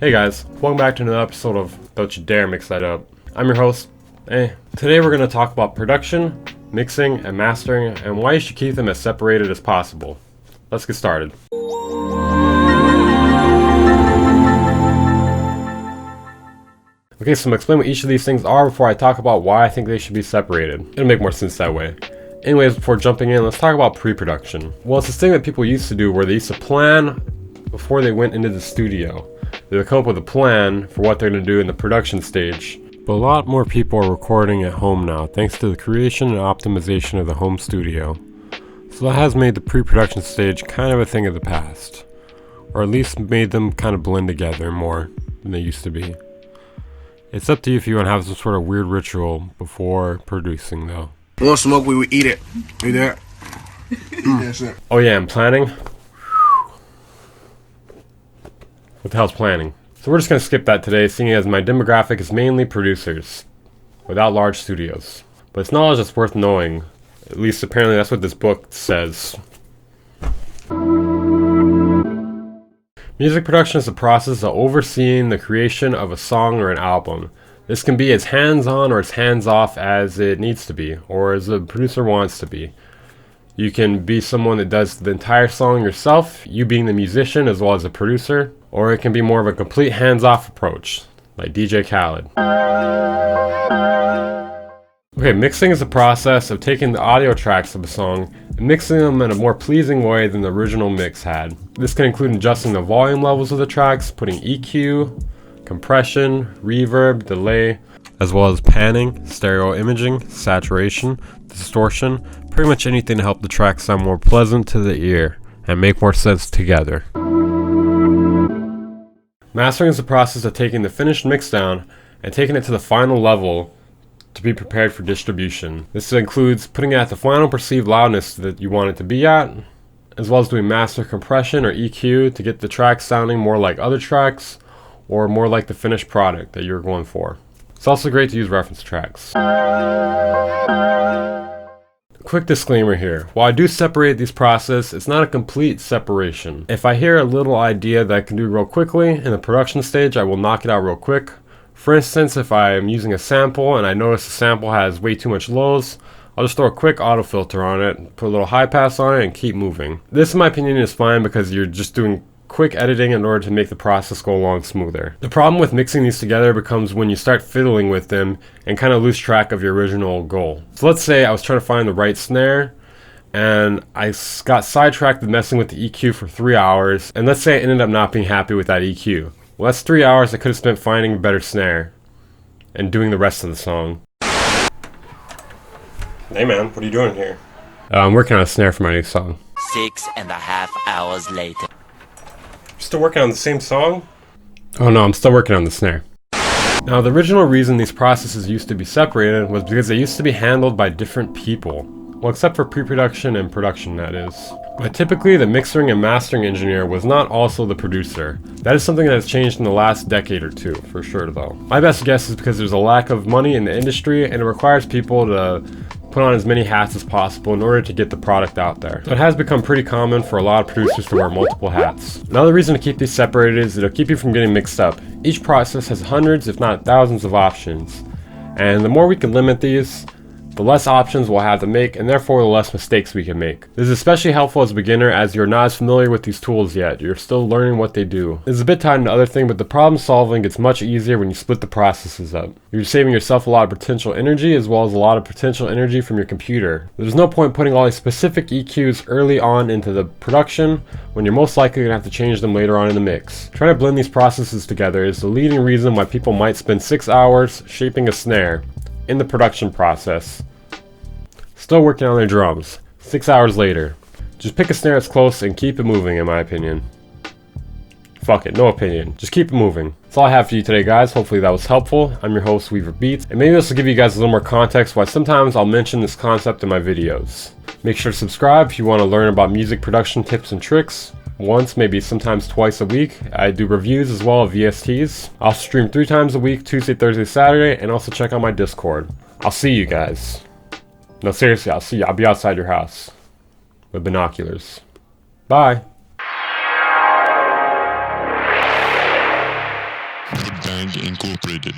Hey guys, welcome back to another episode of Don't You Dare Mix That Up. I'm your host. Today we're going to talk about production, mixing, and mastering, and why you should keep them as separated as possible. Let's get started. Okay, so I'm going to explain what each of these things are before I talk about why I think they should be separated. It'll make more sense that way. Anyways, before jumping in, let's talk about pre-production. Well, it's this thing that people used to do where they used to plan before they went into the studio. They would come up with a plan for what they're going to do in the production stage. But a lot more people are recording at home now, thanks to the creation and optimization of the home studio. So that has made the pre-production stage kind of a thing of the past. Or at least made them kind of blend together more than they used to be. It's up to you if you want to have some sort of weird ritual before producing though. We want smoke, we would eat it. You there? That's it. Oh yeah, and planning? What the hell's planning? So we're just going to skip that today, seeing as my demographic is mainly producers, without large studios. But it's knowledge that's worth knowing. At least apparently that's what this book says. Music production is the process of overseeing the creation of a song or an album. This can be as hands-on or as hands-off as it needs to be, or as the producer wants to be. You can be someone that does the entire song yourself, you being the musician as well as the producer, or it can be more of a complete hands-off approach, like DJ Khaled. Okay, mixing is the process of taking the audio tracks of a song and mixing them in a more pleasing way than the original mix had. This can include adjusting the volume levels of the tracks, putting EQ, compression, reverb, delay, as well as panning, stereo imaging, saturation, distortion, pretty much anything to help the track sound more pleasant to the ear and make more sense together. Mastering is the process of taking the finished mix down and taking it to the final level to be prepared for distribution. This includes putting it at the final perceived loudness that you want it to be at, as well as doing master compression or EQ to get the track sounding more like other tracks or more like the finished product that you're going for. It's also great to use reference tracks. Quick disclaimer here. While I do separate these processes, it's not a complete separation. If I hear a little idea that I can do real quickly in the production stage, I will knock it out real quick. For instance, if I am using a sample and I notice the sample has way too much lows, I'll just throw a quick auto filter on it, put a little high pass on it, and keep moving. This, in my opinion, is fine because you're just doing quick editing in order to make the process go along smoother. The problem with mixing these together becomes when you start fiddling with them and kind of lose track of your original goal. So let's say I was trying to find the right snare and I got sidetracked with messing with the EQ for 3 hours, and let's say I ended up not being happy with that EQ. Well, that's 3 hours I could have spent finding a better snare and doing the rest of the song. Hey man, what are you doing here? I'm working on a snare for my new song. 6.5 hours later. Still working on the same song? Oh no, I'm still working on the snare. Now, the original reason these processes used to be separated was because they used to be handled by different people. Well, except for pre-production and production, that is. But typically, the mixing and mastering engineer was not also the producer. That is something that has changed in the last decade or two, for sure though. My best guess is because there's a lack of money in the industry and it requires people to put on as many hats as possible in order to get the product out there. So it has become pretty common for a lot of producers to wear multiple hats. Another reason to keep these separated is it'll keep you from getting mixed up. Each process has hundreds, if not thousands of options. And the more we can limit these, the less options we'll have to make, and therefore the less mistakes we can make. This is especially helpful as a beginner as you're not as familiar with these tools yet. You're still learning what they do. This is a bit tied into other thing, but the problem solving gets much easier when you split the processes up. You're saving yourself a lot of potential energy as well as a lot of potential energy from your computer. There's no point putting all these specific EQs early on into the production when you're most likely going to have to change them later on in the mix. Trying to blend these processes together is the leading reason why people might spend 6 hours shaping a snare in the production process, still working on their drums 6 hours later. Just pick a snare that's close and keep it moving, in my opinion. Fuck it, no opinion. Just keep it moving. That's all I have for you today, guys. Hopefully that was helpful. I'm your host, Weaver Beats, and maybe this will give you guys a little more context why sometimes I'll mention this concept in my videos. Make sure to subscribe if you want to learn about music production tips and tricks. Once, maybe sometimes twice a week. I do reviews as well of VSTs. I'll stream 3 times a week, Tuesday, Thursday, Saturday, and also check out my Discord. I'll see you guys. No, seriously, I'll see you. I'll be outside your house with binoculars. Bye. Gang Incorporated.